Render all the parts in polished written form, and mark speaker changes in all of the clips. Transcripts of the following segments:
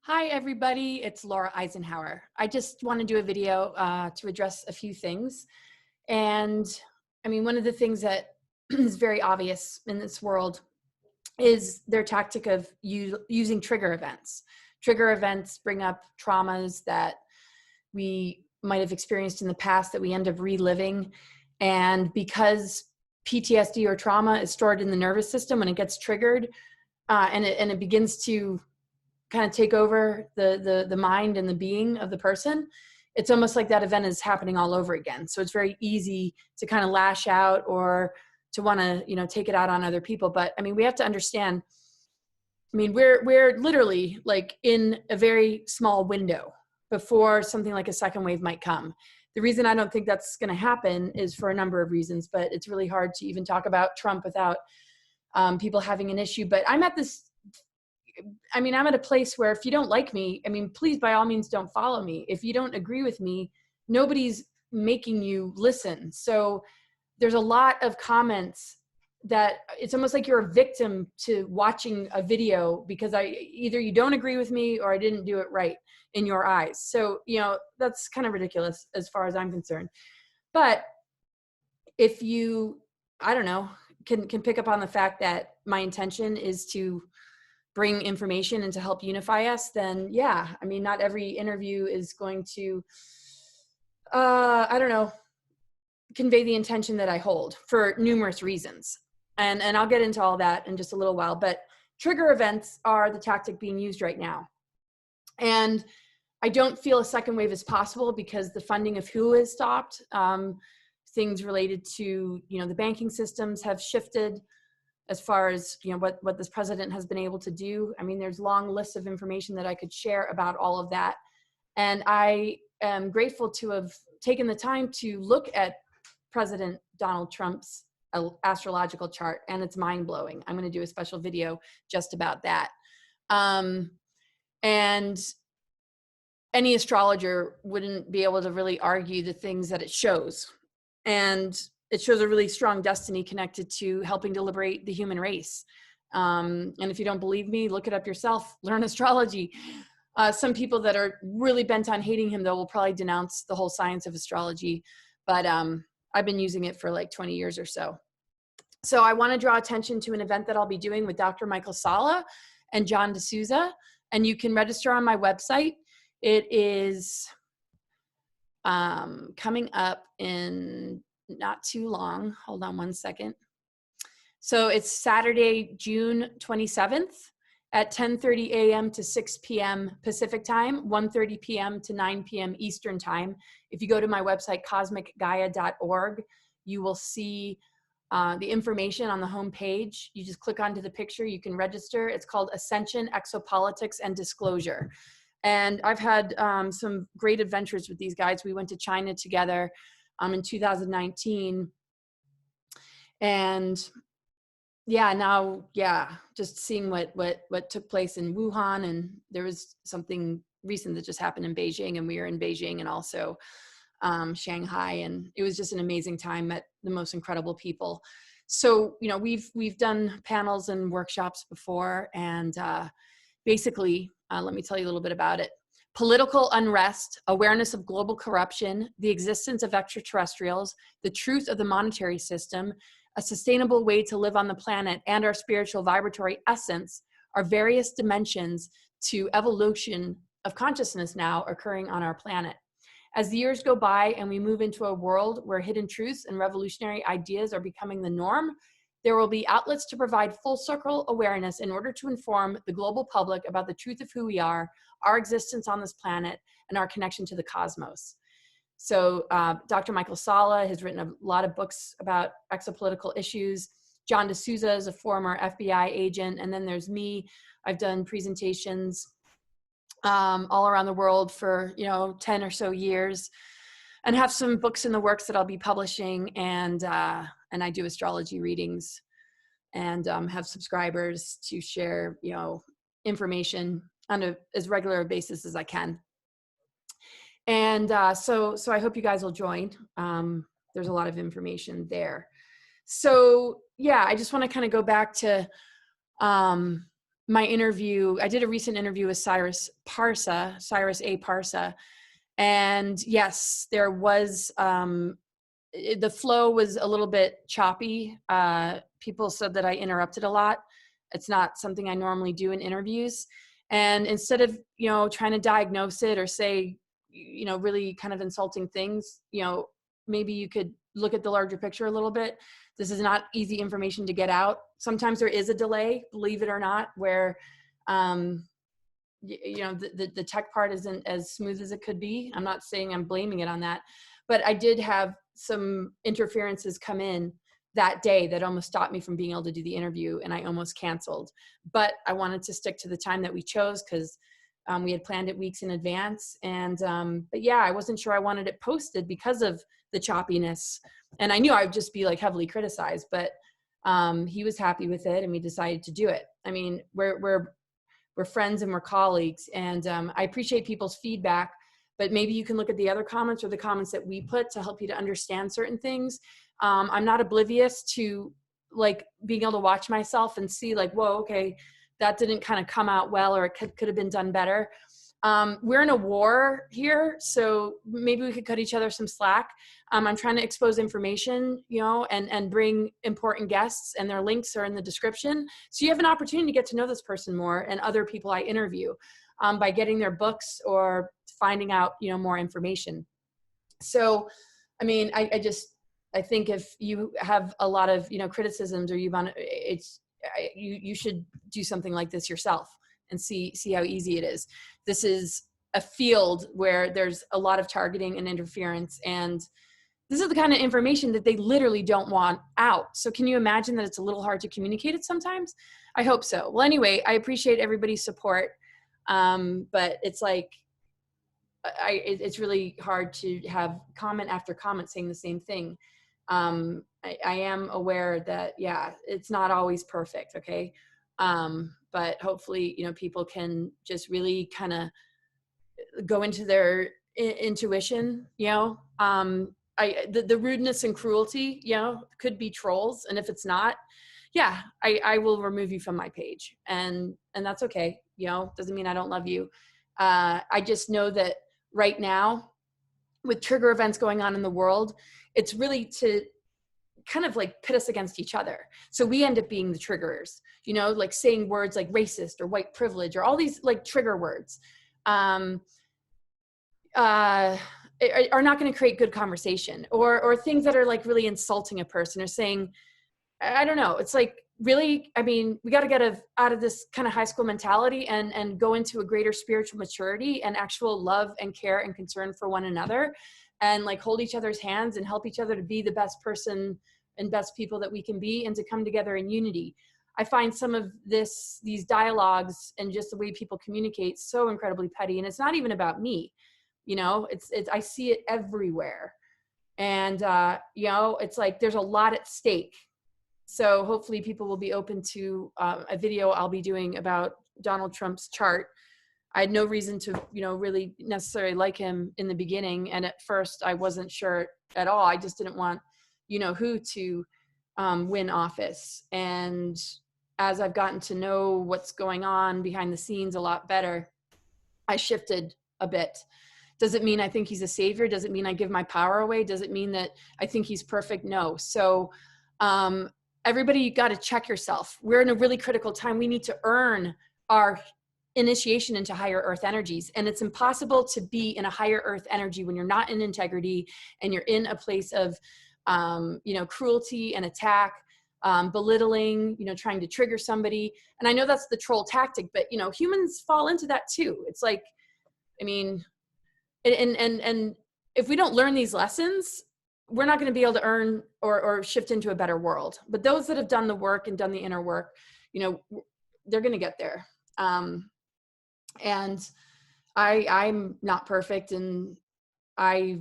Speaker 1: Hi, everybody. It's Laura Eisenhower. I just want to do a video to address a few things. And I mean, one of the things that is very obvious in this world is their tactic of using trigger events. Trigger events bring up traumas that we might have experienced in the past that we end up reliving. And because PTSD or trauma is stored in the nervous system, when it gets triggered and it begins to kind of take over the mind and the being of the person, it's almost like that event is happening all over again. So it's very easy to kind of lash out or to want to, take it out on other people. But I mean, we have to understand, I mean, we're literally like in a very small window before something like a second wave might come. The reason I don't think that's going to happen is for a number of reasons, but it's really hard to even talk about Trump without people having an issue. But I'm at a place where if you don't like me, please, by all means, don't follow me. If you don't agree with me, nobody's making you listen. So there's a lot of comments that it's almost like you're a victim to watching a video because either you don't agree with me or I didn't do it right in your eyes. So, that's kind of ridiculous as far as I'm concerned. But if you, I don't know, can pick up on the fact that my intention is to bring information and to help unify us, then yeah, not every interview is going to, convey the intention that I hold for numerous reasons. And I'll get into all that in just a little while, but trigger events are the tactic being used right now. And I don't feel a second wave is possible because the funding of WHO is stopped. Things related to, the banking systems have shifted as far as, what this president has been able to do. There's long lists of information that I could share about all of that. And I am grateful to have taken the time to look at President Donald Trump's astrological chart, and it's mind-blowing. I'm going to do a special video just about that. And any astrologer wouldn't be able to really argue the things that it shows. And it shows a really strong destiny connected to helping to liberate the human race. And if you don't believe me, look it up yourself, learn astrology. Some people that are really bent on hating him, though, will probably denounce the whole science of astrology. But I've been using it for like 20 years or so. So I want to draw attention to an event that I'll be doing with Dr. Michael Salla and John D'Souza. And you can register on my website. It is coming up in not too long. Hold on one second. So it's Saturday, June 27th at 10:30 a.m. to 6 p.m. Pacific time, 1:30 p.m. to 9 p.m. Eastern time. If you go to my website, cosmicgaia.org, you will see the information on the home page. You just click onto the picture, you can register. It's called Ascension, Exopolitics, and Disclosure. And I've had some great adventures with these guys. We went to China together in 2019. And just seeing what took place in Wuhan, and there was something recent that just happened in Beijing, and we were in Beijing and also Shanghai, and it was just an amazing time. Met the most incredible people. So we've done panels and workshops before, and basically let me tell you a little bit about it. Political unrest, awareness of global corruption, the existence of extraterrestrials, the truth of the monetary system, a sustainable way to live on the planet, and our spiritual vibratory essence are various dimensions to evolution of consciousness now occurring on our planet. As the years go by and we move into a world where hidden truths and revolutionary ideas are becoming the norm, there will be outlets to provide full circle awareness in order to inform the global public about the truth of who we are, our existence on this planet, and our connection to the cosmos. So Dr. Michael Salla has written a lot of books about exopolitical issues. John D'Souza is a former FBI agent. And then there's me. I've done presentations all around the world for 10 or so years, and have some books in the works that I'll be publishing. And I do astrology readings, and have subscribers to share information on as regular a basis as I can. And so I hope you guys will join. There's a lot of information there. So yeah, I just want to kind of go back to my interview, I did a recent interview with Cyrus A. Parsa. And yes, there was, the flow was a little bit choppy. People said that I interrupted a lot. It's not something I normally do in interviews. And instead of, trying to diagnose it or say, really kind of insulting things, maybe you could look at the larger picture a little bit. This is not easy information to get out. Sometimes there is a delay, believe it or not, where, the tech part isn't as smooth as it could be. I'm not saying I'm blaming it on that, but I did have some interferences come in that day that almost stopped me from being able to do the interview, and I almost canceled. But I wanted to stick to the time that we chose because we had planned it weeks in advance. And but yeah, I wasn't sure I wanted it posted because of the choppiness, and I knew I would just be like heavily criticized. But he was happy with it, and we decided to do it. I mean, we're friends and we're colleagues, and I appreciate people's feedback, but maybe you can look at the other comments or the comments that we put to help you to understand certain things. I'm not oblivious to like being able to watch myself and see like, whoa, okay, that didn't kind of come out well, or it could have been done better. We're in a war here, so maybe we could cut each other some slack. I'm trying to expose information, and bring important guests, and their links are in the description. So you have an opportunity to get to know this person more and other people I interview by getting their books or finding out, more information. So, I mean, I think if you have a lot of, criticisms, or you should do something like this yourself and see how easy it is. This is a field where there's a lot of targeting and interference, and this is the kind of information that they literally don't want out. So can you imagine that it's a little hard to communicate it sometimes? I hope so. Well, anyway, I appreciate everybody's support. But it's like, it's really hard to have comment after comment saying the same thing. I am aware that, yeah, it's not always perfect. Okay. But hopefully, people can just really kind of go into their intuition, the rudeness and cruelty, could be trolls. And if it's not, yeah, I will remove you from my page, and that's okay. Doesn't mean I don't love you. I just know that right now, with trigger events going on in the world, it's really to kind of like pit us against each other. So we end up being the triggerers, like saying words like racist or white privilege or all these like trigger words. Are not going to create good conversation, or things that are like really insulting a person, or saying, I don't know. It's like, really, I mean, we got to get out of this kind of high school mentality and go into a greater spiritual maturity and actual love and care and concern for one another, and like hold each other's hands and help each other to be the best person and best people that we can be, and to come together in unity. I find some of these dialogues and just the way people communicate so incredibly petty, and it's not even about me. It's I see it everywhere. And, it's like, there's a lot at stake. So hopefully people will be open to a video I'll be doing about Donald Trump's chart. I had no reason to, really necessarily like him in the beginning. And at first I wasn't sure at all. I just didn't want, who to win office. And as I've gotten to know what's going on behind the scenes a lot better, I shifted a bit. Does it mean I think he's a savior? Does it mean I give my power away? Does it mean that I think he's perfect? No. So everybody, you got to check yourself. We're in a really critical time. We need to earn our initiation into higher earth energies. And it's impossible to be in a higher earth energy when you're not in integrity, and you're in a place of, cruelty and attack, belittling, trying to trigger somebody. And I know that's the troll tactic, but, humans fall into that too. It's like, I mean, and if we don't learn these lessons, we're not going to be able to earn or shift into a better world. But those that have done the work and done the inner work, they're going to get there. And I'm not perfect, and I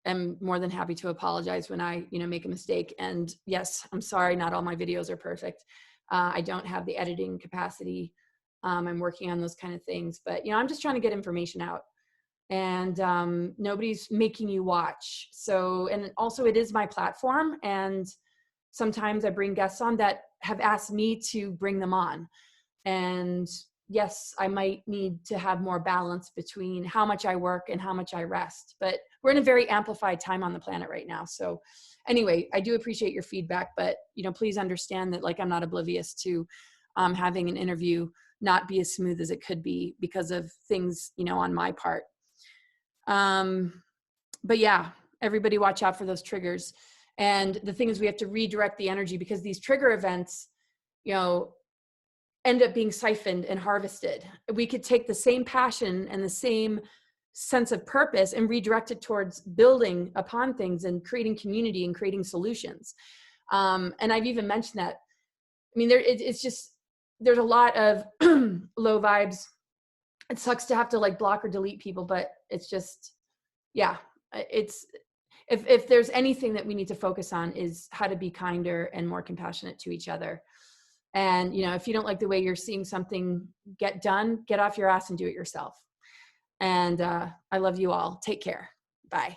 Speaker 1: am more than happy to apologize when I, make a mistake. And yes, I'm sorry, not all my videos are perfect. I don't have the editing capacity. I'm working on those kind of things, but, I'm just trying to get information out. And nobody's making you watch. So, and also it is my platform. And sometimes I bring guests on that have asked me to bring them on. And yes, I might need to have more balance between how much I work and how much I rest, but we're in a very amplified time on the planet right now. So anyway, I do appreciate your feedback, but please understand that, like, I'm not oblivious to having an interview not be as smooth as it could be because of things, on my part. But yeah, everybody watch out for those triggers. And the thing is, we have to redirect the energy, because these trigger events, end up being siphoned and harvested. We could take the same passion and the same sense of purpose and redirect it towards building upon things and creating community and creating solutions. And I've even mentioned that. I mean, it's just, there's a lot of low vibes. It sucks to have to like block or delete people, but it's just, yeah, it's, if there's anything that we need to focus on, is how to be kinder and more compassionate to each other. And, if you don't like the way you're seeing something get done, get off your ass and do it yourself. And I love you all. Take care. Bye.